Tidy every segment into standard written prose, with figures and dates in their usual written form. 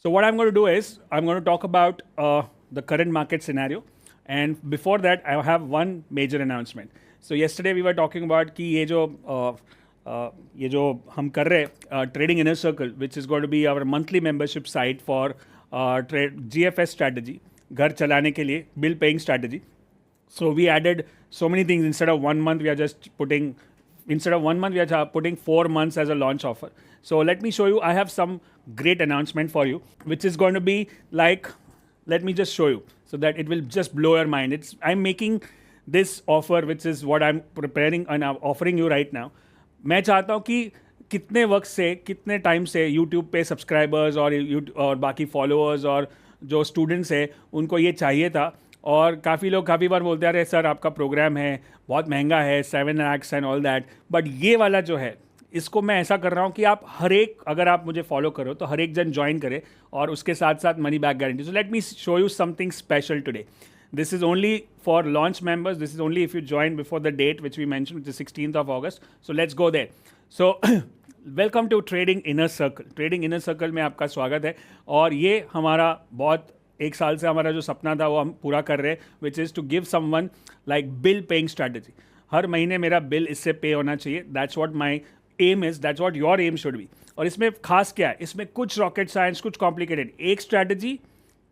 So what I'm going to do is I'm going to talk about the current market scenario, and before that I have one major announcement. So yesterday we were talking about कि ये जो हम कर रहे trading inner circle, which is going to be our monthly membership site for GFS strategy, घर चलाने के लिए bill paying strategy. So we added so many things. Instead of 1 month, we are just putting 4 months as a launch offer. So let me show you. I have some great announcement for you, which is going to be like, let me just show you so that it will just blow your mind. I'm making this offer, which is what I'm preparing and I'm offering you right now. मैं चाहता हूँ कि कितने वक्त से, कितने time से YouTube पे सब्सक्राइबर्स और बाकी फॉलोअर्स और जो स्टूडेंट्स हैं उनको ये चाहिए था. और काफ़ी लोग काफ़ी बार बोलते आ रहे सर आपका प्रोग्राम है बहुत महंगा है 7 lakhs and all that, but ये वाला जो है इसको मैं ऐसा कर रहा हूँ कि आप हर एक, अगर आप मुझे फॉलो करो तो हर एक जन ज्वाइन करे और उसके साथ साथ money back guarantee. So let me show you something special today. This is only for launch members. This is only if you join before the date which we mentioned, which is 16th of August. So let's go there. So welcome to Trading Inner Circle. Trading Inner Circle में आपका स्वागत है. और ये हमारा बहुत एक साल से हमारा जो सपना था वो हम पूरा कर रहे हैं, which is to give someone like bill paying strategy. हर महीने मेरा बिल इससे पे होना चाहिए. That's what my aim is, that's what your aim should be. और इसमें खास क्या है, इसमें कुछ रॉकेट साइंस, कुछ कॉम्प्लिकेटेड, एक स्ट्रैटेजी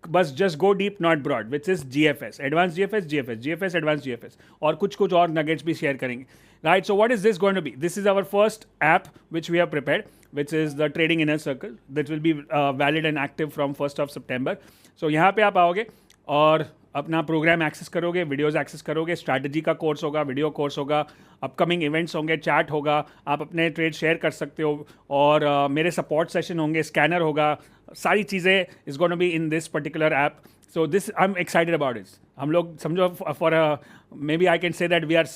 बस, just go deep not broad, which is GFS, advance GFS, advance GFS, और कुछ और नगेट्स भी शेयर करेंगे. Right, so what is this going to be? This is our first app which we have prepared, which is the trading inner circle, that will be valid and active from 1st of September. So यहाँ पे आप आओगे और अपना program access करोगे, videos access करोगे, strategy का course होगा, वीडियो कोर्स होगा, अपकमिंग इवेंट्स होंगे, चैट होगा, आप अपने ट्रेड शेयर कर सकते हो, और मेरे सपोर्ट सेशन होंगे, स्कैनर होगा, सारी चीज़ें is going to be in this particular app. So this I am excited about it. हम लोग समझो for maybe I can say that we are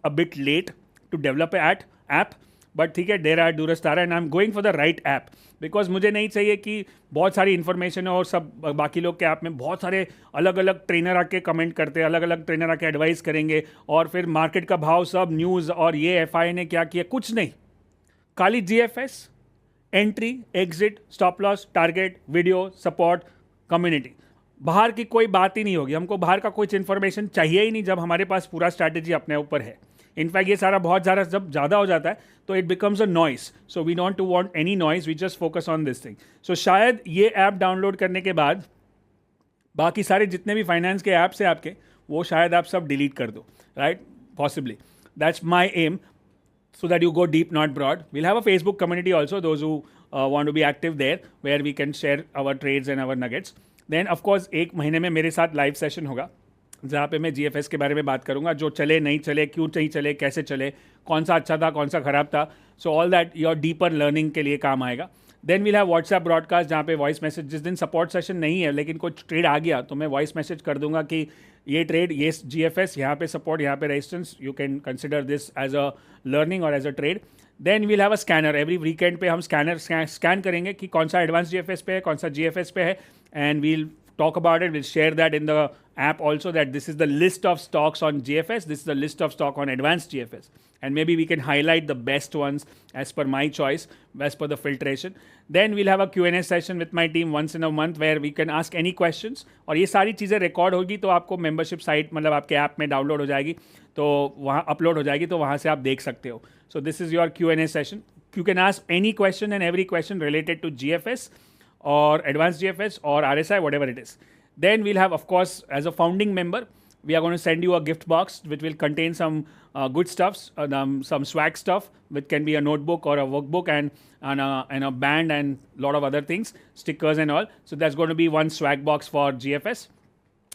a bit late to develop app, but ठीक है, डेरा डूरस्तारा, and I am going for the right app. Because मुझे नहीं चाहिए कि बहुत सारी इन्फॉर्मेशन है और सब बाकी लोग के ऐप में बहुत सारे अलग अलग ट्रेनर आके कमेंट करते हैं, अलग अलग ट्रेनर आके एडवाइस करेंगे, और फिर मार्केट का भाव सब न्यूज़ और ये FI ने क्या किया, कुछ नहीं. खाली GFS, entry, exit, stop loss, target, video, support, community. बाहर की कोई बात ही नहीं होगी. हमको बाहर का कुछ इन्फॉर्मेशन चाहिए ही नहीं जब हमारे पास पूरा स्ट्रैटेजी अपने ऊपर है. इनफैक्ट ये सारा बहुत ज़्यादा जब ज़्यादा हो जाता है तो it becomes a noise. So we don't to want any noise, we just focus on this thing. So शायद ये ऐप डाउनलोड करने के बाद बाकी सारे जितने भी फाइनेंस के ऐप्स हैं आपके, वो शायद आप सब डिलीट कर दो. Right, possibly. That's my aim, so that you go deep not broad. We'll have a Facebook community also, those who want to be active there, where we can share our trades and our nuggets. Then of course एक महीने में मेरे साथ live session होगा जहाँ पे मैं GFS के बारे में बात करूँगा, जो चले नहीं चले, क्यों नहीं चले, कैसे चले, कौन सा अच्छा था, कौन सा ख़राब था. So all that your deeper learning के लिए काम आएगा. Then we'll have WhatsApp broadcast, जहाँ पे वॉइस मैसेज, जिस दिन सपोर्ट सेशन नहीं है लेकिन कुछ ट्रेड आ गया तो मैं वॉइस मैसेज कर दूंगा कि ये ट्रेड, ये GFS, यहाँ पे सपोर्ट, यहाँ पे resistance, you can consider this as a learning और as a trade. Then we'll have a scanner. Every weekend पे हम स्कैन करेंगे कि कौन सा एडवांस GFS पे है, कौन सा GFS पे है, and we'll talk about it. We'll share that in the app also, that this is the list of stocks on GFS, this is the list of stock on advanced GFS, and maybe we can highlight the best ones as per my choice, as per the filtration. Then we'll have a Q&A session with my team once in a month where we can ask any questions. और ये सारी चीज़ें record होगी तो आपको membership site, मतलब आपके app में डाउनलोड हो जाएगी, तो वहाँ अपलोड हो जाएगी, तो वहाँ से आप देख सकते हो. So this is your Q&A session. You can ask any question and every question related to GFS or advanced GFS or RSI, whatever it is. Then we'll have, of course, as a founding member, we are going to send you a gift box which will contain some good stuffs, some swag stuff, which can be a notebook or a workbook, and a band and a lot of other things, stickers and all. So that's going to be one swag box for GFS.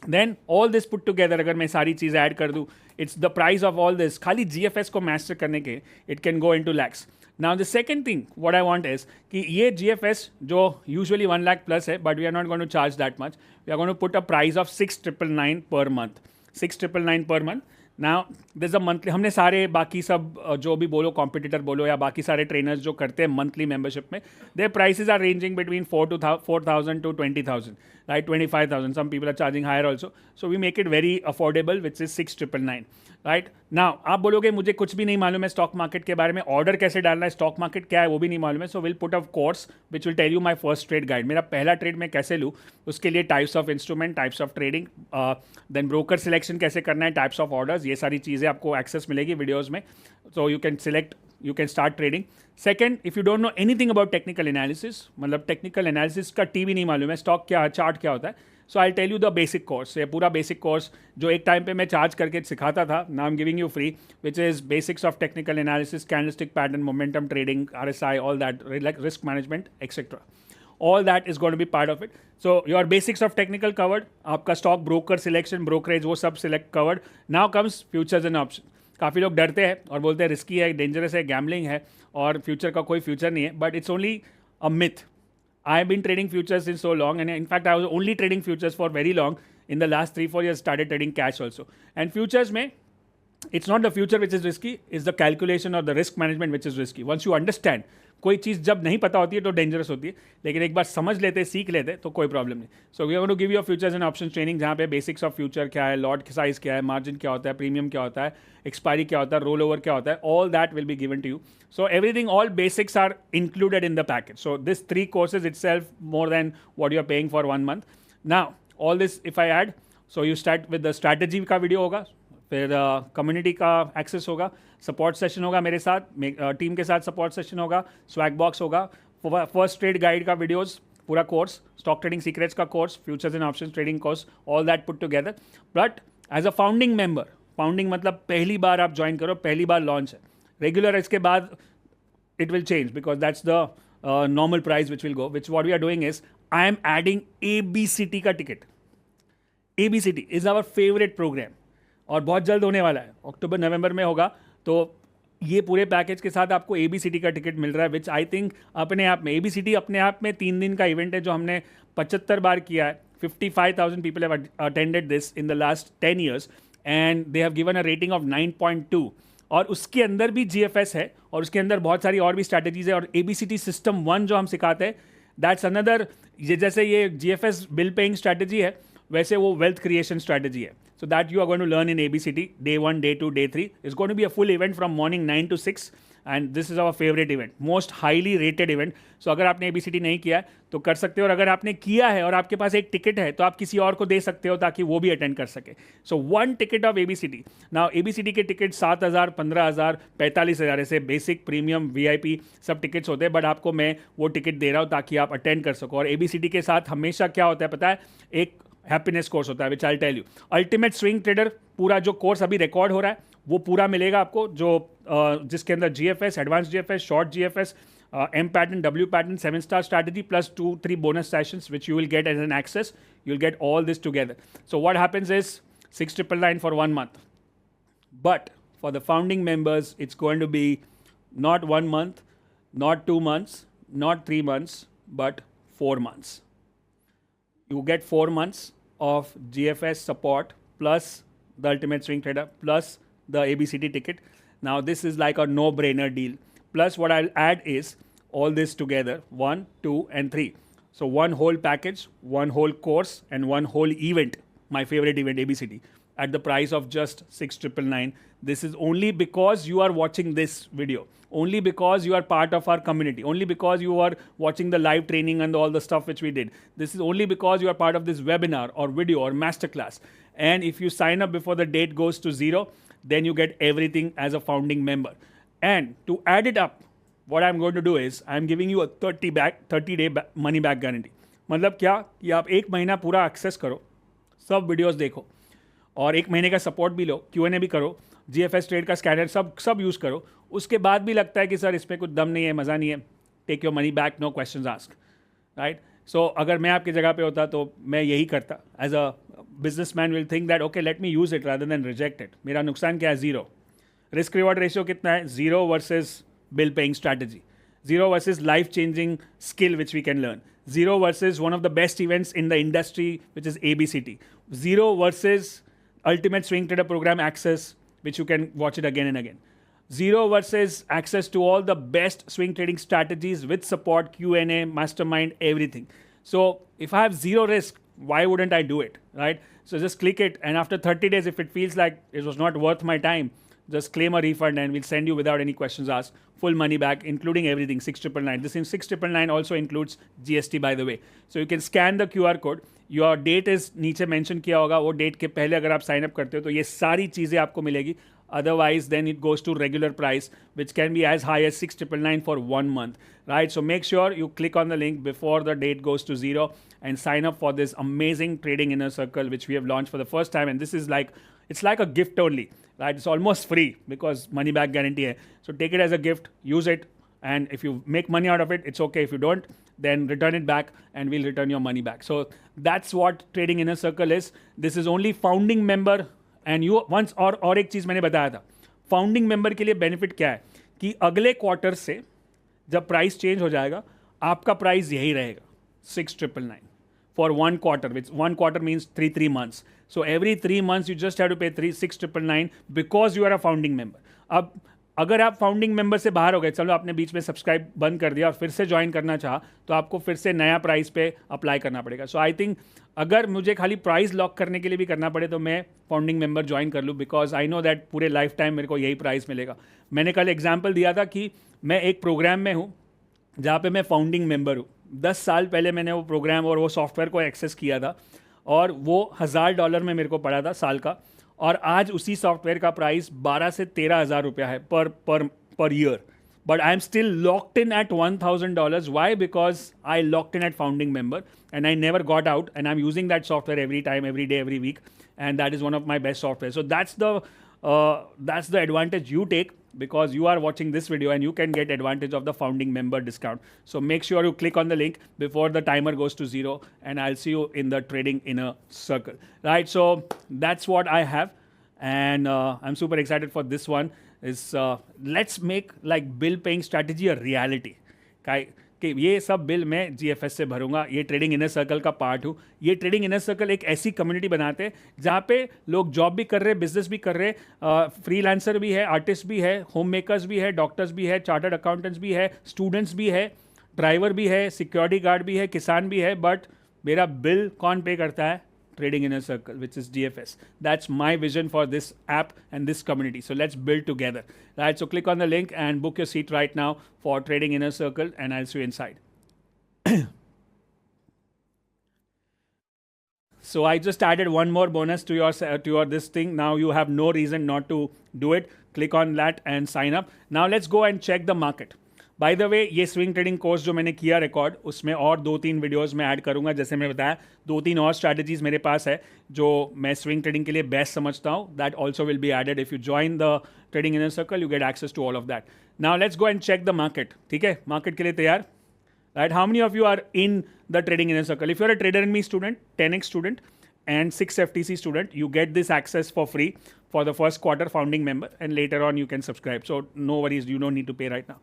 Then all this put together, अगर मैं सारी चीज़ add कर दूँ, it's the price of all this. खाली GFS को master करने के it can go into lakhs. Now the second thing what I want is कि ये GFS जो usually 1 lakh plus है, but we are not going to charge that much. We are going to put a price of 6,999 per month. 6,999 per month. Now there's a monthly, हमने सारे बाकी सब जो भी बोलो, कॉम्पिटिटर बोलो या बाकी सारे ट्रेनर्स जो करते हैं मंथली मेंबरशिप में, their prices are ranging between 4,000 to 20,000. right? 25,000. Some people are charging higher also. So we make it very affordable, which is 6,999, right? Now आप बोलोगे मुझे कुछ भी नहीं मालूम है स्टॉक मार्केट के बारे में, ऑर्डर कैसे डालना है, स्टॉक मार्केट क्या है वो भी नहीं मालूम है. So will put a course which will tell you my first trade guide. मेरा पहला ट्रेड मैं कैसे लूँ, उसके लिए types of instrument, types of trading, then broker selection कैसे करना है, टाइप्स ऑफ ऑर्डर्स, ये सारी चीज़ें आपको एक्सेस मिलेगी वीडियोज़ में. So you can select, you can start trading. Second, if you don't know anything about technical analysis, मतलब technical analysis का टी भी नहीं मालूम है, स्टॉक क्या, चार्ट क्या होता है, so I'll tell you the basic course. ये पूरा basic course जो एक टाइम पे मैं चार्ज करके सिखाता था, now I'm giving you free, which is basics of technical analysis, candlestick pattern, momentum trading, RSI, all that, like risk management, etc. All that is going to be part of it. So your basics of technical covered, आपका stock broker selection, brokerage वो सब select covered. Now comes futures and options. काफ़ी लोग डरते हैं और बोलते हैं रिस्की है, डेंजरस है, गैम्बलिंग है और फ्यूचर का कोई फ्यूचर नहीं है, but it's only a myth. I have been trading futures in so long and in fact I was only trading futures for very long. In the last 3-4 years started trading cash also. And futures में it's not the future which is risky, it's the calculation or the risk management which is risky. Once you understand, कोई चीज़ जब नहीं पता होती है तो dangerous होती है, लेकिन एक बार समझ लेते, सीख लेते तो कोई प्रॉब्लम नहीं. So we are going to give you futures and options training, जहाँ पे बेसिक्स ऑफ फ्यूचर क्या है, लॉट साइज क्या है, मार्जिन क्या होता है, प्रीमियम क्या होता है, एक्सपायरी क्या होता है, रोल ओवर क्या होता है, all that will be given to you. So everything, all basics are included in the package. So this 3 courses itself more than what you are paying for 1 month. Now all this if I add, so you start with the strategy का video होगा, फिर community का access होगा, support session होगा मेरे साथ, team के साथ सपोर्ट सेशन होगा, स्वैग बॉक्स होगा, फर्स्ट ट्रेड गाइड का वीडियोस, पूरा कोर्स, स्टॉक ट्रेडिंग सीक्रेट्स का course, futures and options trading course, all that put together. But as a founding member, founding मतलब पहली बार आप ज्वाइन करो, पहली बार लॉन्च है, रेगुलर इसके बाद it will change because that's the normal price which will go, which what we are doing is I am adding ABCT का ticket. ABCT is our favorite program और बहुत जल्द होने वाला है, अक्टूबर नवंबर में होगा. तो ये पूरे पैकेज के साथ आपको ABCT का टिकट मिल रहा है, विच आई थिंक अपने आप में, ABCT अपने आप में 3 दिन का इवेंट है जो हमने 75 बार किया है. 55,000 people have attended this in the last 10 years and they have given a rating of 9.2. और उसके अंदर भी GFS है और उसके अंदर बहुत सारी और भी स्ट्रैटेजीज है. और ABCT सिस्टम 1 जो हम सिखाते हैं, दैट्स अनदर, जैसे ये GFS बिल पेइंग स्ट्रैटेजी है, वैसे वो वेल्थ क्रिएशन स्ट्रैटेजी है. So that you are going to learn in ABCT, day 1, day 2, day 3. It's going to be a full event from morning 9 to 6 and this is our favorite event, most highly rated event. So अगर आपने ABCT नहीं किया है तो कर सकते हो, और अगर आपने किया है और आपके पास एक टिकट है तो आप किसी और को दे सकते हो ताकि वो भी अटेंड कर सके. So 1 ticket of ABCT. Now ABCT के टिकट 7,000, 15,000, 45,000 ऐसे बेसिक, प्रीमियम, VIP सब टिकट्स होते हैं, बट आपको मैं वो टिकट दे रहा हूँ ताकि आप अटेंड कर सको. और ABCT के साथ हमेशा क्या होता है पता है, एक हैप्पीनेस कोर्स होता है, which I tell you. Ultimate swing trader पूरा जो कोर्स अभी रिकॉर्ड हो रहा है वो पूरा मिलेगा आपको, जो जिसके अंदर GFS, advance GFS, short GFS, M pattern, W pattern, 7-star strategy plus 2-3 bonus sessions which you will get as an access. You will get all this together. So what happens is 6,999 for 1 month, but for the founding members it's going to be not 1 month, not 2 months, not 3 months, but 4 months. You get 4 months of GFS support plus the Ultimate Swing Trader plus the ABCT ticket. Now this is like a no-brainer deal. Plus what I'll add is all this together, 1, 2 and 3. So one whole package, one whole course and one whole event, my favorite event ABCT, at the price of just 6,999. This is only because you are watching this video, only because you are part of our community, only because you are watching the live training and all the stuff which we did. This is only because you are part of this webinar or video or masterclass. And if you sign up before the date goes to 0, then you get everything as a founding member. And to add it up, what I'm going to do is I'm giving you a 30-day money back guarantee. मतलब क्या कि आप 1 महीना पूरा access करो, सब videos देखो और 1 महीने का सपोर्ट भी लो, Q&A भी करो, GFS ट्रेड का स्कैनर सब यूज़ करो. उसके बाद भी लगता है कि सर इसमें कुछ दम नहीं है, मज़ा नहीं है, take your money back, no questions ask, right. So अगर मैं आपकी जगह पे होता तो मैं यही करता. As a businessman will think that okay let me use it rather than reject it. मेरा नुकसान क्या है? 0. रिस्क रिवॉर्ड रेशियो कितना है? 0 versus bill paying strategy, 0 versus life-changing skill which we can learn, 0 versus one of the best events in the industry which is ABCT, 0 versus Ultimate Swing Trader Program access which you can watch it again and again, 0 versus access to all the best swing trading strategies with support, Q&A, mastermind, everything. So if I have 0 risk why wouldn't I do it, right? So just click it, and after 30 days, if it feels like it was not worth my time, just claim a refund and we'll send you without any questions asked, full money back, including everything, 6,999. This in 6,999 also includes GST, by the way. So you can scan the QR code. Your date is नीचे mention किया होगा, वो date के पहले अगर आप sign up करते हो तो ये सारी चीज़ें आपको मिलेगी. Otherwise, then it goes to regular price, which can be as high as 6,999 for 1 month, right? So make sure you click on the link before the date goes to zero and sign up for this amazing trading inner circle, which we have launched for the first time. And this is like, it's like a gift only, right? It's almost free because money back guarantee hai. So take it as a gift, use it. And if you make money out of it, it's okay. If you don't, then return it back and we'll return your money back. So that's what Trading Inner Circle is. This is only founding member. And you once और एक चीज़ मैंने बताया था, founding member के लिए benefit क्या है कि अगले क्वार्टर से जब प्राइस चेंज हो जाएगा आपका प्राइस यही रहेगा 6,999 for 1 quarter, which 1 quarter means 3 months. So every 3 months you just have to pay 6,999 because you are a founding member. अब अगर आप फाउंडिंग मेंबर से बाहर हो गए, चलो आपने बीच में सब्सक्राइब बंद कर दिया और फिर से ज्वाइन करना चाहा, तो आपको फिर से नया प्राइस पे अप्लाई करना पड़ेगा. सो आई थिंक अगर मुझे खाली प्राइस लॉक करने के लिए भी करना पड़े तो मैं फाउंडिंग मेंबर ज्वाइन कर लूँ, बिकॉज आई नो दैट पूरे लाइफ टाइम मेरे को यही प्राइस मिलेगा. मैंने कल एग्जाम्पल दिया था कि मैं एक प्रोग्राम में हूँ जहाँ पे मैं फाउंडिंग मेंबर हूँ. 10 साल पहले मैंने वो प्रोग्राम और वो सॉफ्टवेयर को एक्सेस किया था और वो $1,000 में मेरे को पड़ा था साल का, और आज उसी सॉफ्टवेयर का प्राइस 12 से 13,000 रुपया है per year. But I'm still locked in at $1,000. Why? Because I locked in at founding member and I never got out, and I'm using that software every time, every day, every week, and that is one of my best software. So that's the advantage you take, because you are watching this video and you can get advantage of the founding member discount. So make sure you click on the link before the timer goes to zero, and I'll see you in the Trading Inner Circle. Right? So that's what I have, and I'm super excited for this one. Is let's make like bill paying strategy a reality. कि ये सब bill मैं GFS से भरूंगा, ये trading inner circle का part हूँ. ये trading inner circle एक ऐसी कम्युनिटी बनाते हैं जहाँ पे लोग जॉब भी कर रहे हैं, बिजनेस भी कर रहे हैं, फ्रीलांसर भी है, आर्टिस्ट भी है, होम मेकर्स भी है, डॉक्टर्स भी है, चार्टर्ड अकाउंटेंट्स भी है, स्टूडेंट्स भी है, ड्राइवर भी है, सिक्योरिटी गार्ड भी है, किसान भी है. बट मेरा बिल कौन पे करता है? Trading Inner Circle, which is GFS. That's my vision for this app and this community. So let's build together, right? So click on the link and book your seat right now for Trading Inner Circle, and I'll see you inside. So I just added one more bonus to your this thing. Now you have no reason not to do it. Click on that and sign up. Now let's go and check the market. By the way, ये swing trading course जो मैंने किया record, उसमें और 2-3 videos में add करूंगा. जैसे मैंने बताया 2-3 और स्ट्रैटेजीज मेरे पास है जो मैं स्विंग ट्रेडिंग के लिए बेस्ट समझता हूँ. That also will be added. If you join the trading inner circle you get access to all of that. Now let's go and check the market. ठीक है, मार्केट के लिए तैयार? Right, how many of you are in the trading inner circle? If you are a trader in me student, 10x student and 6 FTC student, you get this access for free for the first quarter founding member, and later on you can subscribe. So no worries, you don't need to pay right now.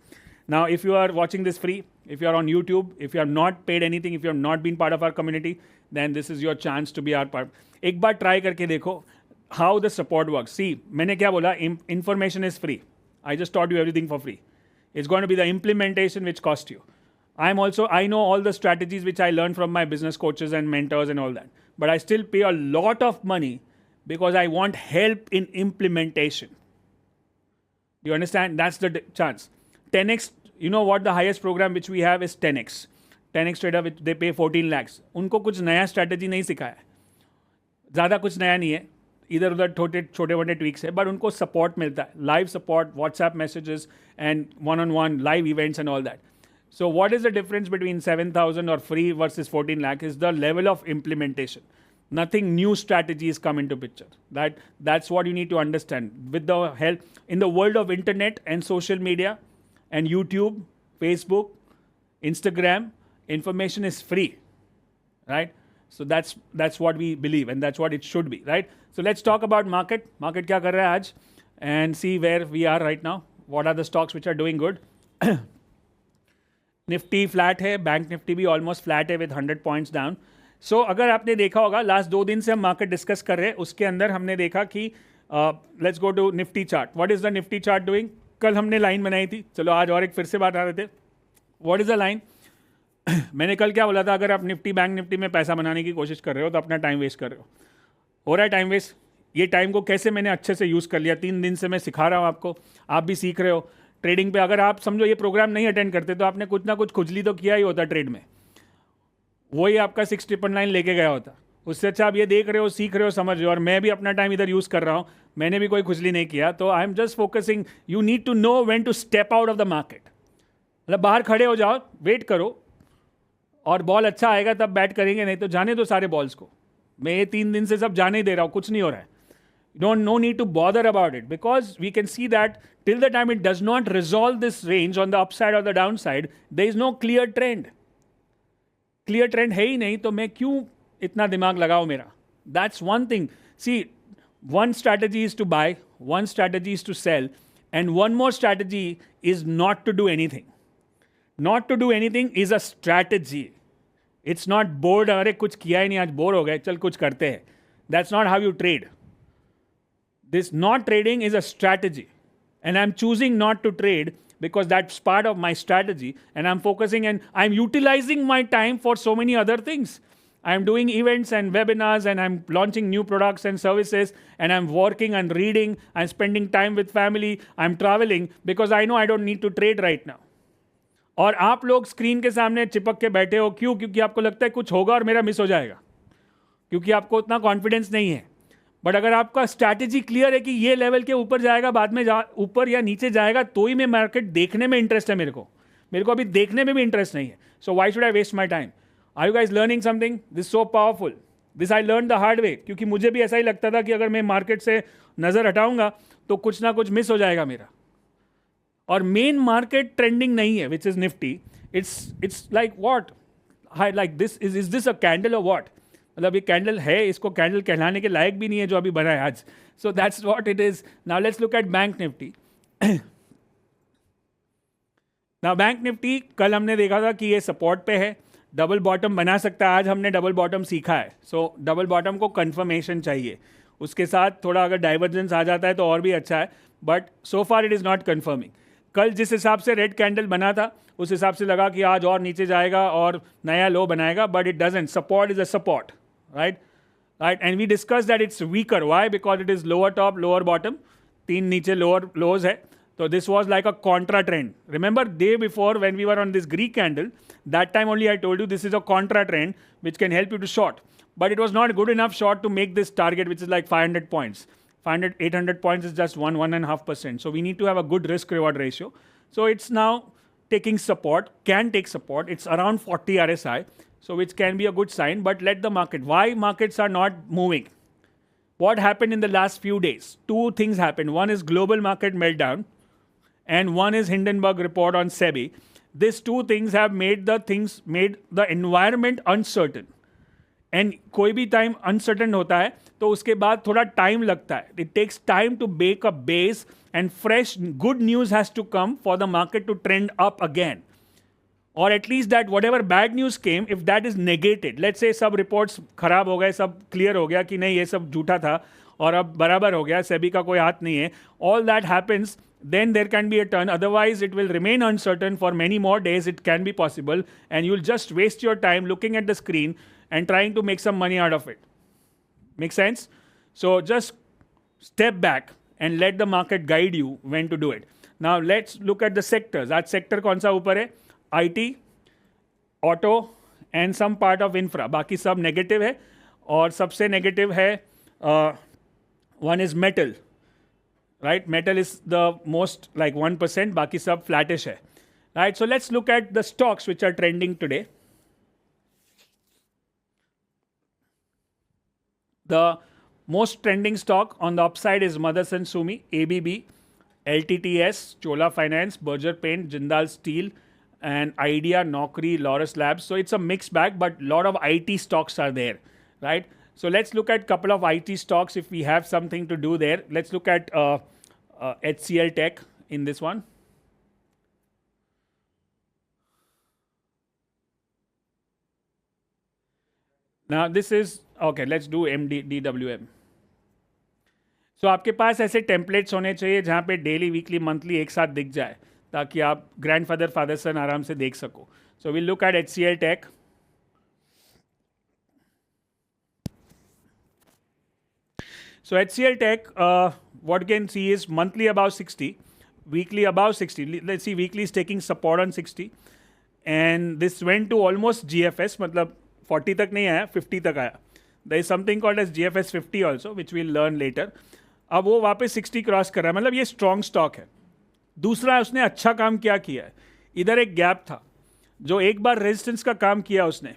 Now, if you are watching this free, if you are on YouTube, if you have not paid anything, if you have not been part of our community, then this is your chance to be our part. एक बार try करके देखो how the support works. See, मैंने क्या बोला? Information is free. I just taught you everything for free. It's going to be the implementation which cost you. I know all the strategies which I learned from my business coaches and mentors and all that. But I still pay a lot of money because I want help in implementation. Do you understand? That's the chance. 10x, you know what the highest program which we have is 10x. 10x trader, which they pay 14 lakhs. उनको कुछ नया strategy नहीं सिखाया है. ज़्यादा कुछ नया नहीं है. इधर उधर छोटे मोटे ट्वीक्स है, बट उनको सपोर्ट मिलता है. Live support, WhatsApp messages and one-on-one live events and all that. So what is the difference between 7,000 or free versus 14 lakh is the level of implementation. Nothing new strategies come into picture. That's what you need to understand. With the help in the world of internet and social media and YouTube, Facebook, Instagram, information is free, right? So that's what we believe, and that's what it should be, right? So let's talk about market. Market क्या कर रहा है आज, and see where we are right now. What are the stocks which are doing good? Nifty flat है, bank Nifty भी almost flat है with 100 points down. सो अगर आपने देखा होगा लास्ट 2 दिन से हम मार्केट डिस्कस कर रहे हैं, उसके अंदर हमने देखा कि let's go to Nifty chart. What is the Nifty chart doing? कल हमने लाइन बनाई थी, चलो आज और एक फिर से बात आ रहे थे. What is the line? मैंने कल क्या बोला था, अगर आप निफ्टी बैंक निफ्टी में पैसा बनाने की कोशिश कर रहे हो तो अपना टाइम वेस्ट कर रहे हो रहा है टाइम वेस्ट। ये टाइम को कैसे मैंने अच्छे से यूज़ कर लिया, 3 दिन से मैं सिखा रहा हूँ आपको, आप भी सीख रहे हो ट्रेडिंग पे। अगर आप समझो ये प्रोग्राम नहीं अटेंड करते तो आपने कुछ ना कुछ खुजली तो किया ही होता ट्रेड में, वही आपका 6,999 लेके गया होता। उससे अच्छा आप ये देख रहे हो, सीख रहे हो, समझ रहे हो, और मैं भी अपना टाइम इधर यूज़ कर रहा हूँ, मैंने भी कोई खुजली नहीं किया। तो I am just focusing, you need to know when to step out of the market. मतलब बाहर खड़े हो जाओ, वेट करो, और बॉल अच्छा आएगा तब बैट करेंगे, नहीं तो जाने दो सारे बॉल्स को। मैं ये 3 दिन से सब जाने ही दे रहा हूँ, कुछ नहीं हो रहा है। Don't no need to bother about it, because we can see that till the time it does not resolve this range on the upside or the downside, there is no clear trend. Clear trend है ही नहीं, तो मैं क्यों इतना दिमाग लगाऊं मेरा? That's one thing. See, one strategy is to buy, one strategy is to sell, and one more strategy is not to do anything. Not to do anything is a strategy. It's not bored, अरे कुछ किया ही नहीं आज, bore हो गए, चल कुछ करते हैं. That's not how you trade. This not trading is a strategy, and I'm choosing not to trade because that's part of my strategy, and I'm focusing and I'm utilizing my time for so many other things. I'm doing events and webinars, and I'm launching new products and services, and I'm working and reading, I'm spending time with family, I'm traveling, because I know I don't need to trade right now. और आप लोग screen के सामने चिपक के बैठे हो, क्यों? क्योंकि आपको लगता है कुछ होगा और मेरा मिस हो जाएगा, क्योंकि आपको उतना कॉन्फिडेंस नहीं है। बट अगर आपका स्ट्रैटेजी क्लियर है कि ये लेवल के ऊपर जाएगा, बाद में ऊपर या नीचे जाएगा, तो ही मैं मार्केट देखने में इंटरेस्ट है मेरे को अभी देखने में भी इंटरेस्ट नहीं है। So why should I waste my time? Are you guys learning something? This so powerful, this I learn the hard way, क्योंकि मुझे भी ऐसा ही लगता था कि अगर मैं मार्केट से नज़र हटाऊंगा तो कुछ ना कुछ मिस हो जाएगा मेरा। और मेन मार्केट ट्रेंडिंग नहीं है, which is Nifty. It's like what, high like this is this a candle और वॉट? मतलब ये कैंडल है, इसको कैंडल कहलाने के लायक भी नहीं है जो अभी बना है आज। So that's what it is. Now let's look at bank Nifty. Now bank Nifty कल हमने देखा था कि ये सपोर्ट पे है, डबल बॉटम बना सकता है। आज हमने डबल बॉटम सीखा है। सो डबल बॉटम को कंफर्मेशन चाहिए, उसके साथ थोड़ा अगर डाइवर्जेंस आ जाता है तो और भी अच्छा है, but so far it is not confirming. कल जिस हिसाब से रेड कैंडल बना था उस हिसाब से लगा कि आज और नीचे जाएगा और नया लो बनाएगा, but it doesn't. Support is a support, right? And we discussed that it's weaker. Why? Because it is lower top, lower bottom. 3 niche lower lows hai. So this was like a contra trend. Remember day before when we were on this Greek candle, that time only I told you this is a contra trend which can help you to short. But it was not good enough short to make this target, which is like 500 points. 500, 800 points is just 1.5%. So we need to have a good risk reward ratio. So it's now taking support, can take support. It's around 40 RSI. So which can be a good sign, but let the market. Why markets are not moving? What happened in the last few days? 2 things happened. One is global market meltdown, and one is Hindenburg report on SEBI. These 2 things have made the environment uncertain. And कोई भी time uncertain होता है तो उसके बाद थोड़ा time लगता है. It takes time to bake a base, and fresh good news has to come for the market to trend up again. Or at least that whatever bad news came, if that is negated, let's say सब reports खराब हो गए, सब clear हो गया कि नहीं ये सब झूठा था और अब बराबर हो गया, सेबी का कोई हाथ नहीं है, all that happens, then there can be a turn. Otherwise it will remain uncertain for many more days. It can be possible, and you'll just waste your time looking at the screen and trying to make some money out of it. Make sense? So just step back and let the market guide you when to do it. Now let's look at the sectors. आज sector कौन सा ऊपर है? IT, auto and some part of infra. बाकी सब negative है, और सबसे नेगेटिव है one is metal, right? Metal is the most like 1%, बाकी सब फ्लैटिश है, right? So let's look at the stocks which are trending today. The most trending stock on the upside is Motherson Sumi, ABB, LTTS, Chola Finance, Berger Paint, Jindal Steel, and Idea, Naukri, Laurus Labs. So it's a mixed bag, but a lot of IT stocks are there, right? So let's look at a couple of IT stocks if we have something to do there. Let's look at HCL Tech in this one. Now this is, okay, let's do DWM. So आपके पास ऐसे templates होने चाहिए जहाँ पे daily, weekly, monthly एक साथ दिख जाए, ताकि आप ग्रैंडफादर फादर सन आराम से देख सको. So we'll look at HCL Tech. So HCL Tech, what you can see is monthly above 60, weekly above 60. Let's see, weekly is taking support on 60. And this went to almost GFS, मतलब 40 तक नहीं आया, 50 तक आया. There is something called as GFS 50 also, which we'll learn later. अब वो वापस 60 cross कर रहा है, मतलब ये स्ट्रॉन्ग स्टॉक है. दूसरा, उसने अच्छा काम क्या किया है, इधर एक गैप था जो एक बार रेजिस्टेंस का काम किया उसने,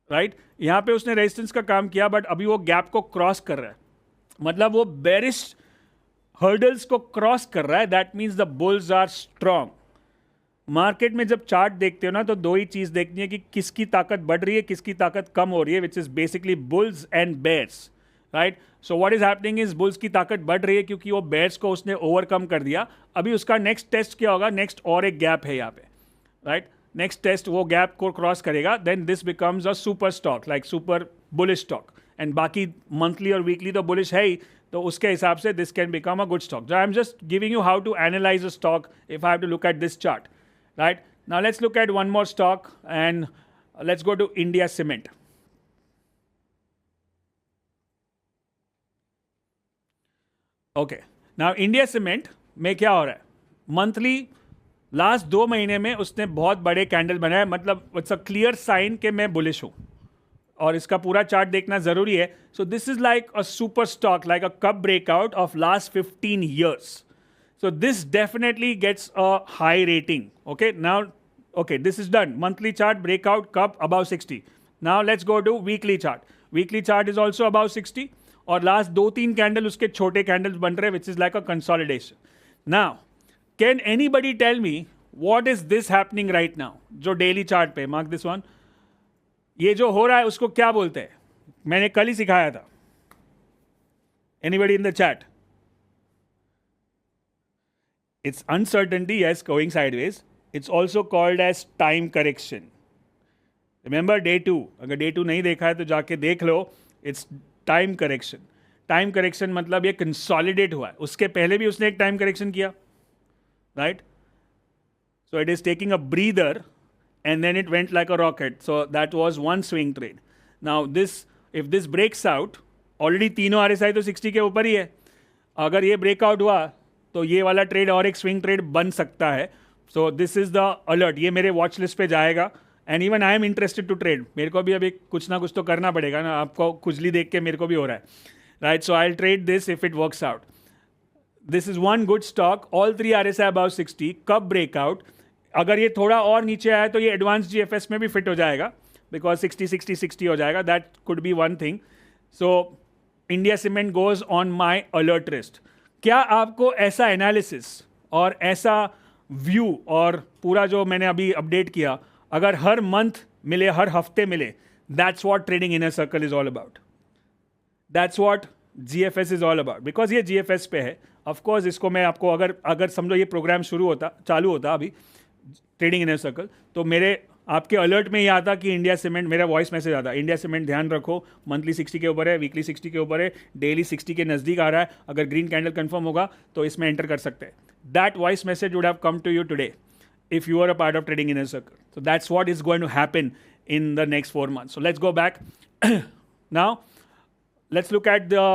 राइट. यहाँ पे उसने रेजिस्टेंस का काम किया, बट अभी वो गैप को क्रॉस कर रहा है, मतलब वो बेरिश हर्डल्स को क्रॉस कर रहा है. That means the bulls are strong. Market में जब चार्ट देखते हो ना, तो दो ही चीज देखनी है कि किसकी ताकत बढ़ रही है, किसकी ताकत कम हो रही है, which is basically bulls and bears, right. So what is happening is bulls की ताकत बढ़ रही है क्योंकि वो बेयर्स को उसने ओवरकम कर दिया. अभी उसका नेक्स्ट टेस्ट क्या होगा, नेक्स्ट और एक गैप है यहाँ पे, राइट. नेक्स्ट टेस्ट वो गैप को क्रॉस करेगा, then this becomes a super stock, like super bullish stock. And बाकी मंथली और वीकली तो बुलिश है ही, तो उसके हिसाब से this can become a good stock. I am just giving you how to analyse a stock if I have to look at this chart, right. Now let's look at one more stock and let's go to India Cement. Okay, now India Cement में क्या हो रहा है, monthly last 2 महीने में उसने बहुत बड़े कैंडल बनाए, मतलब इट्स अ क्लियर साइन कि मैं बुलिश हूँ, और इसका पूरा चार्ट देखना जरूरी है. So this is like a super stock, like a cup breakout of last 15 years. So this definitely gets a high rating. Okay, now, okay, this is done. Monthly chart breakout cup above 60. Now let's go to weekly chart. Weekly chart is also above 60. और last 2-3 candle उसके छोटे candles बन रहे, which is like a consolidation. Now can anybody tell me what is this happening right now? जो daily chart पे, mark this one, ये जो हो रहा है उसको क्या बोलते हैं? मैंने कल ही सिखाया था. Anybody in the chat? It's uncertainty, yes, going sideways. It's also called as time correction. Remember day 2. अगर day 2 नहीं देखा है तो जाके देख लो. It's time correction. Time correction मतलब ये consolidate हुआ है. उसके पहले भी उसने एक time correction किया, right? So it is taking a breather and then it went like a rocket. So that was one swing trade. Now this, if this breaks out, already तीनों RSI तो 60 के ऊपर ही है. अगर ये breakout हुआ तो ये वाला ट्रेड और एक स्विंग ट्रेड बन सकता है. So this is the alert, ये मेरे वॉच लिस्ट पे जाएगा. And even I am interested to trade. मेरे को भी अभी कुछ ना कुछ तो करना पड़ेगा ना, आपको खुजली देख के मेरे को भी हो रहा है, right. So I will trade this if it works out. This is one good stock. All 3 RSI about 60, cup breakout. अगर ये थोड़ा और नीचे आया तो ये एडवांस GFS में भी फिट हो जाएगा, बिकॉज 60-60-60 हो जाएगा. That could B one thing. So India cement goes on my alert list. क्या आपको ऐसा एनालिसिस और ऐसा व्यू और पूरा जो मैंने अभी अपडेट किया, अगर हर मंथ मिले, हर हफ्ते मिले, that's what trading inner circle is all about. That's what GFS is all about. Because ये GFS पे है. ऑफकोर्स इसको मैं आपको अगर समझो ये प्रोग्राम चालू होता अभी ट्रेडिंग इनर सर्कल, तो मेरे आपके अलर्ट में ये आता कि इंडिया सीमेंट, मेरा वॉइस मैसेज आता, इंडिया सीमेंट ध्यान रखो, मंथली 60 के ऊपर है, वीकली 60 के ऊपर है, डेली 60 के नज़दीक आ रहा है, अगर ग्रीन कैंडल कंफर्म होगा तो इसमें एंटर कर सकते हैं. That voice message would have come to you today if you are a part of trading inner circle. So that's what is going to happen in the next 4 months. So let's go back. Now let's look at the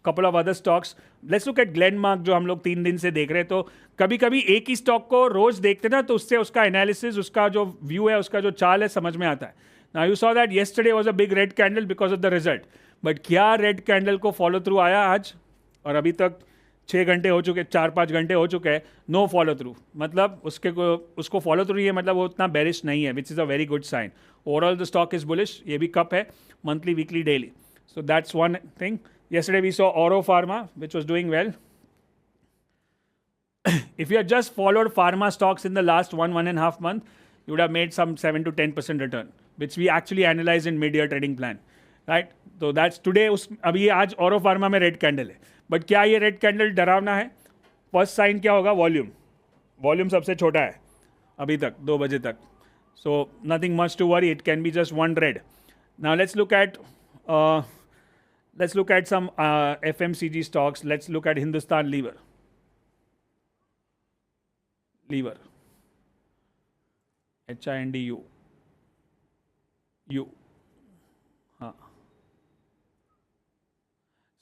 couple of other stocks. Let's look at Glenmark, जो हम लोग 3 दिन से देख रहे हैं. तो कभी कभी एक ही स्टॉक को रोज देखते ना, तो उससे उसका एनालिसिस, उसका जो व्यू है, उसका जो चाल है, समझ में आता है. Now you saw that yesterday was a big red candle because of the result. But क्या रेड कैंडल को फॉलो थ्रू आया आज? और अभी तक 6 घंटे हो चुके, 4-5 घंटे हो चुके हैं, नो फॉलो थ्रू. मतलब उसको फॉलो थ्रू नहीं है, मतलब वो उतना बेरिश नहीं है, which is a very good sign. Overall the stock is bullish. ये भी कप है, monthly, weekly, daily. So that's one thing. Yesterday we saw Oro Pharma, which was doing well. If you had just followed pharma stocks in the last 1.5 month, you would have made some 7 to 10% return, which we actually analyzed in mid-year trading plan, right? So that's today. अभी आज Oro Pharma में red candle है. But क्या ये red candle डरावना है? First sign क्या होगा? Volume सबसे छोटा है अभी तक 2 बजे तक. So nothing much to worry. It can be just one red. Now let's look at some FMCG stocks. Let's look at Hindustan Lever. HINDU U.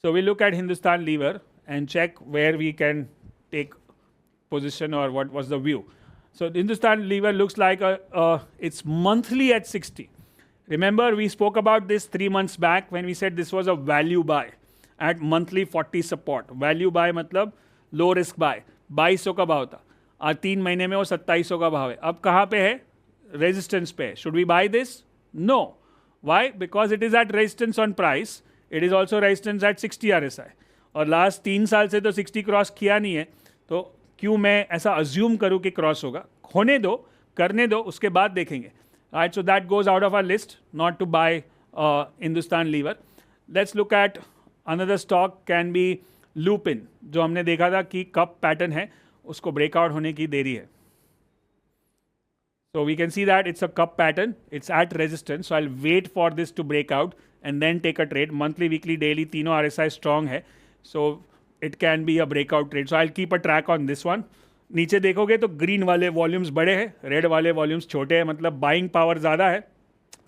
So we look at Hindustan Lever and check where we can take position or what was the view. So the Hindustan Lever looks like it's monthly at 60. Remember, we spoke about this 3 months back when we said this was a value buy at monthly 40 support. Value buy मतलब low risk buy. 2200 का भाव था. आज 3 महीने में वो 2700 का भाव है. अब कहाँ पे है? Resistance पे. Should we buy this? No. Why? Because it is at resistance on price. It is also resistance at 60 RSI. और लास्ट 3 साल से तो 60 क्रॉस किया नहीं है, तो क्यों मैं ऐसा अज्यूम करूँ कि क्रॉस होगा? होने दो, करने दो, उसके बाद देखेंगे. Right, so that goes out of our list, not to buy Hindustan Lever. Let's look at another stock can be Lupin, जो हमने देखा था कि कप पैटर्न है, उसको ब्रेकआउट होने की देरी है. So we can see that it's a cup pattern, it's at resistance, so I'll wait for this to break out and then take a trade. Monthly, weekly, daily, तीनों RSI strong है, so it can be a breakout trade. So I'll keep a track on this one. नीचे देखोगे तो green वाले volumes बड़े हैं, red वाले volumes छोटे हैं, मतलब बाइंग पावर ज़्यादा है,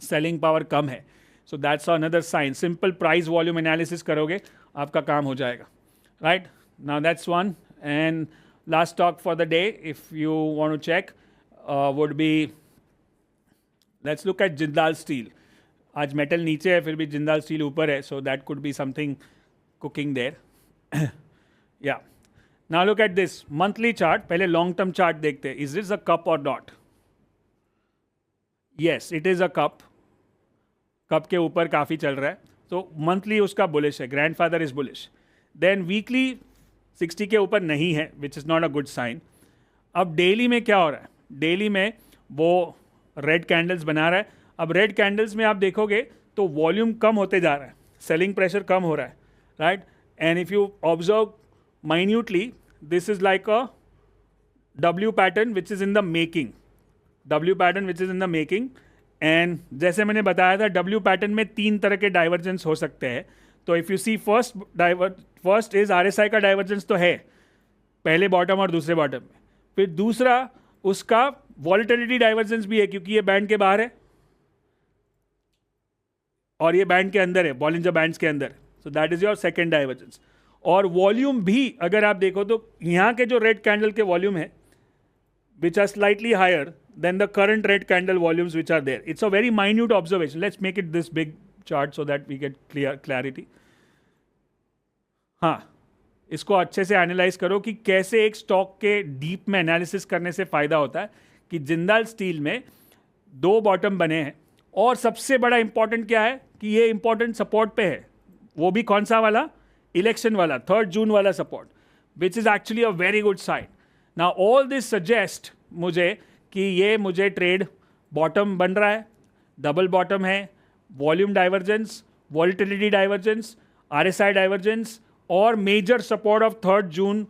सेलिंग पावर कम है. So that's another sign. Simple price volume analysis करोगे, आपका काम हो जाएगा. Right now that's one. And last stock for the day if you want to check would be, let's look at Jindal Steel. आज मेटल नीचे है, फिर भी जिंदाल स्टील ऊपर है, so that could be something cooking there. या Now look at this monthly chart. पहले long term chart देखते हैं. Is this a cup or not? Yes, it is a cup. Cup के ऊपर काफ़ी चल रहा है. तो monthly उसका bullish है. Grandfather is bullish. Then weekly 60 के ऊपर नहीं है, which is not a good sign. अब daily में क्या हो रहा है? Daily में वो red candles बना रहा है. अब red candles में आप देखोगे तो volume कम होते जा रहा है. Selling pressure कम हो रहा है. Right? And if you observe minutely, this is like a W pattern which is in the making. W pattern which is in the making. And जैसे मैंने बताया था, W pattern में 3 तरह के divergence हो सकते हैं. तो if you see first is RSI का divergence तो है, पहले bottom और दूसरे bottom में. फिर दूसरा उसका volatility divergence भी है, क्योंकि ये बैंड के बाहर है और ये बैंड के अंदर है, Bollinger Bands के अंदर. So that is your second divergence. और वॉल्यूम भी अगर आप देखो तो यहाँ के जो रेड कैंडल के वॉल्यूम है which are slightly higher than the current red candle volumes which are there. It's a very minute observation. Let's make it this big chart so that we get clarity. हाँ, इसको अच्छे से analyse करो कि कैसे एक stock के deep में एनालिसिस करने से फ़ायदा होता है. कि जिंदाल स्टील में 2 बॉटम बने हैं और सबसे बड़ा इंपॉर्टेंट क्या है कि ये इंपॉर्टेंट सपोर्ट पे है. वो भी कौन सा वाला? इलेक्शन वाला, 3 जून वाला support, which is actually a very good sign. Now all this suggest मुझे कि ये मुझे ट्रेड बॉटम बन रहा है, डबल बॉटम है, volume divergence, volatility divergence, RSI divergence और major support of 3 June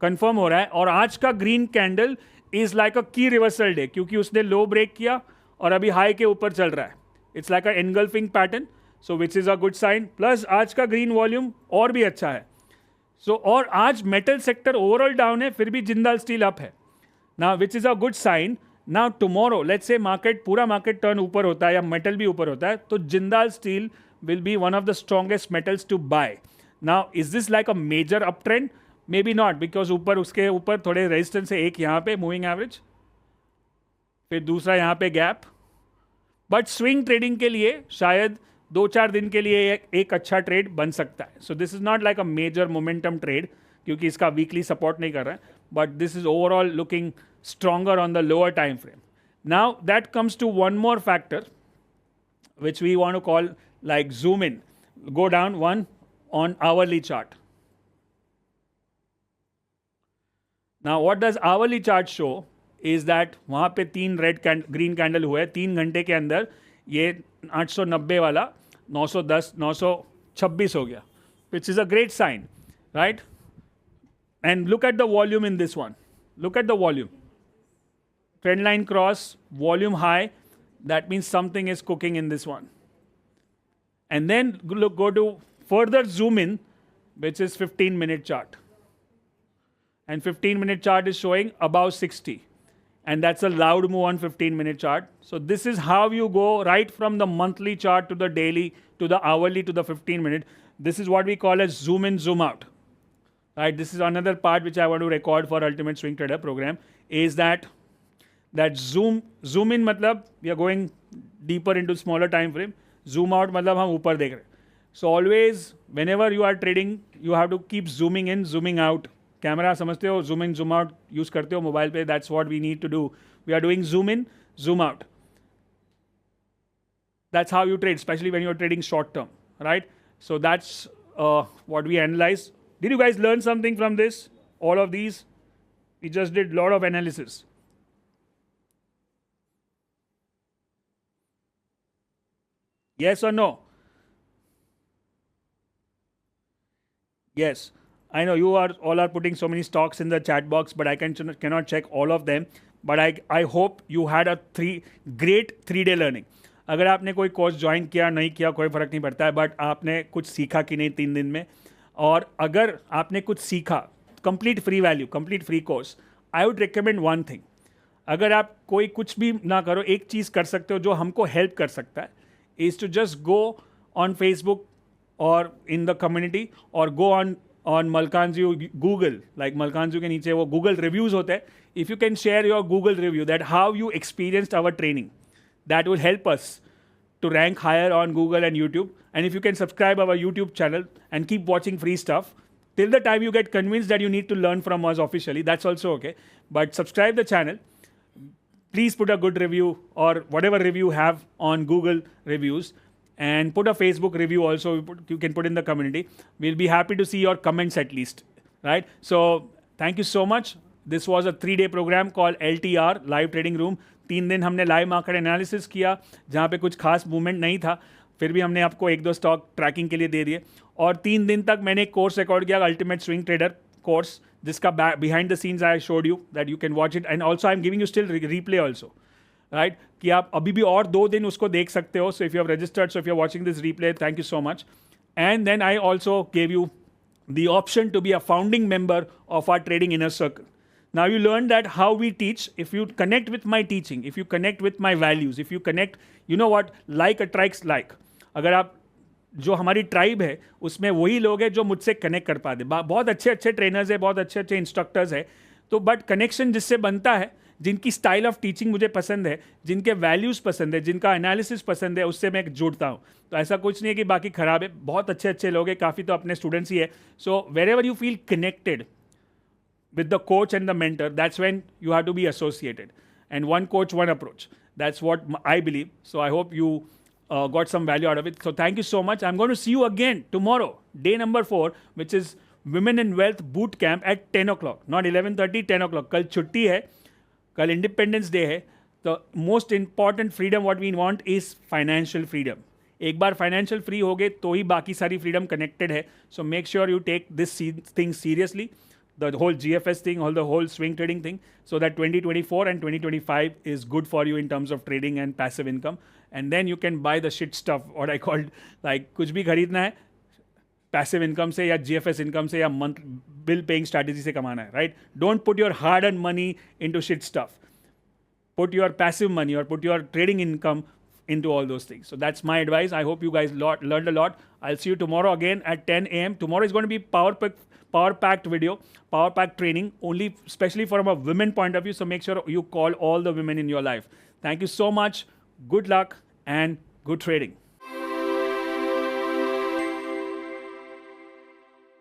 confirm हो रहा है. और आज का green candle is like a key reversal day, क्योंकि उसने लो ब्रेक किया और अभी हाई के ऊपर चल रहा है. It's like a engulfing pattern, so which is a good sign. Plus आज का ग्रीन वॉल्यूम और भी अच्छा है. सो और आज मेटल सेक्टर ओवरऑल डाउन है, फिर भी जिंदाल स्टील अप है ना, which is a good sign. Now tomorrow let's say market, पूरा मार्केट टर्न ऊपर होता है या मेटल भी ऊपर होता है, तो Jindal Steel will be one of the strongest metals to buy. Now is this like a major up trend? Maybe not, because ऊपर उसके ऊपर थोड़े रेजिस्टेंस है, एक यहाँ पे मूविंग एवरेज, फिर दूसरा यहाँ पे गैप. बट स्विंग ट्रेडिंग के लिए शायद 2-4 दिन के लिए एक अच्छा ट्रेड बन सकता है. So this is not like a major momentum trade, क्योंकि इसका वीकली सपोर्ट नहीं कर रहा है, but this is overall looking stronger on the lower time frame. Now that comes to one more factor which we want to call like zoom in. Go down one on hourly chart. Now what does hourly chart show is that वहाँ पे 3 green candle हुए 3 घंटे के अंदर. ये 890 वाला 910 926 हो गया, which is a great sign, right. And look at the volume in this one. Look at the volume, trend line cross, volume high, that means something is cooking in this one. And then go to further zoom in, which is 15-minute chart. And 15-minute chart is showing above 60. and that's a loud move on 15-minute chart. So this is how you go right from the monthly chart to the daily, to the hourly, to the 15-minute. This is what we call as zoom in, zoom out. Right? This is another part which I want to record for Ultimate Swing Trader program, is that zoom in matlab we are going deeper into smaller time frame. Zoom out matlab hum upar dekh rahe. So always whenever you are trading, you have to keep zooming in, zooming out. Camera समझते हो, zoom in, zoom out use करते हो mobile पे. That's what we need to do. We are doing zoom in, zoom out. That's how you trade, especially when you're trading short term, right? So that's what we analyze. Did you guys learn something from this? All of these? We just did a lot of analysis. Yes or no? Yes. I know you are all are putting so many stocks in the chat box, but I cannot check all of them. But I hope you had a great 3-day learning. अगर आपने कोई course join किया नहीं किया कोई फ़र्क नहीं पड़ता है, बट आपने कुछ सीखा कि नहीं 3 दिन में. और अगर आपने कुछ सीखा, complete free value, complete free course, I would recommend one thing. अगर आप कोई कुछ भी ना करो, एक चीज़ कर सकते हो जो हमको हेल्प कर सकता है, is to just go on Facebook और इन द कम्युनिटी, और go on Malkanji Google. Like Malkanji के नीचे वो गूगल रिव्यूज़ होते हैं. If you can share your Google review that how you experienced our training, that will help us to rank higher on Google and YouTube. And if you can subscribe our YouTube channel and keep watching free stuff till the time you get convinced that you need to learn from us officially, that's also okay. But subscribe the channel. Please put a good review or whatever review you have on Google reviews, and put a Facebook review also. You can put in the community. We'll be happy to see your comments at least, right? So thank you so much. This was a 3-day program called LTR, Live Trading Room. 3 दिन हमने live market analysis किया, जहाँ पे कुछ खास movement नहीं था, फिर भी हमने आपको 1-2 स्टॉक ट्रैकिंग के लिए दे दिए. और 3 दिन तक मैंने एक कोर्स रिकॉर्ड किया, अल्टीमेट स्विंग ट्रेडर कोर्स, जिसका behind the scenes I showed you that you can watch it. And also I am giving you still replay also, right, कि आप अभी भी और 2 दिन उसको देख सकते हो. So if you have registered, so if you are watching this replay, thank you so much. And then I also gave you the option to be a founding member of our trading inner circle. Now you learn that how we teach. If you connect with my teaching, if you connect with my values, if you connect, you know what, like attracts like. अगर आप जो हमारी tribe है उसमें वही लोग हैं जो मुझसे कनेक्ट कर पाते. बहुत अच्छे अच्छे ट्रेनर्स है, बहुत अच्छे अच्छे इंस्ट्रक्टर्स है, तो बट कनेक्शन जिससे बनता है, जिनकी स्टाइल ऑफ टीचिंग मुझे पसंद है, जिनके वैल्यूज़ पसंद है, जिनका एनालिसिस पसंद है, उससे मैं जुड़ता हूँ. तो ऐसा कुछ नहीं है कि बाकी ख़राब है, बहुत अच्छे अच्छे लोग हैं, काफ़ी तो अपने स्टूडेंट्स ही है. So wherever you feel connected with the coach and the mentor, that's when you have to be associated. And one coach, one approach. That's what I believe. So I hope you got some value out of it. So thank you so much. I'm going to see you again tomorrow, day number 4, which is Women in Wealth Boot Camp at 10 o'clock. Not 11:30, 10 o'clock. कल छुट्टी है, कल Independence Day है. The most important freedom what we want is financial freedom. एक बार financial free हो गए तो ही बाकी सारी freedom connected है. So make sure you take this thing seriously. The whole GFS thing, all the whole swing trading thing, so that 2024 and 2025 is good for you in terms of trading and passive income. And then you can buy the shit stuff, what I called, like कुछ भी खरीदना है passive income से या GFS income से या month bill paying strategy से कमाना है, right? Don't put your hard earned money into shit stuff. Put your passive money or put your trading income into all those things. So that's my advice. I hope you guys learned a lot. I'll see you tomorrow again at 10 a.m. Tomorrow is going to be power-packed video, power-packed training, only especially from a women point of view. So make sure you call all the women in your life. Thank you so much. Good luck and good trading.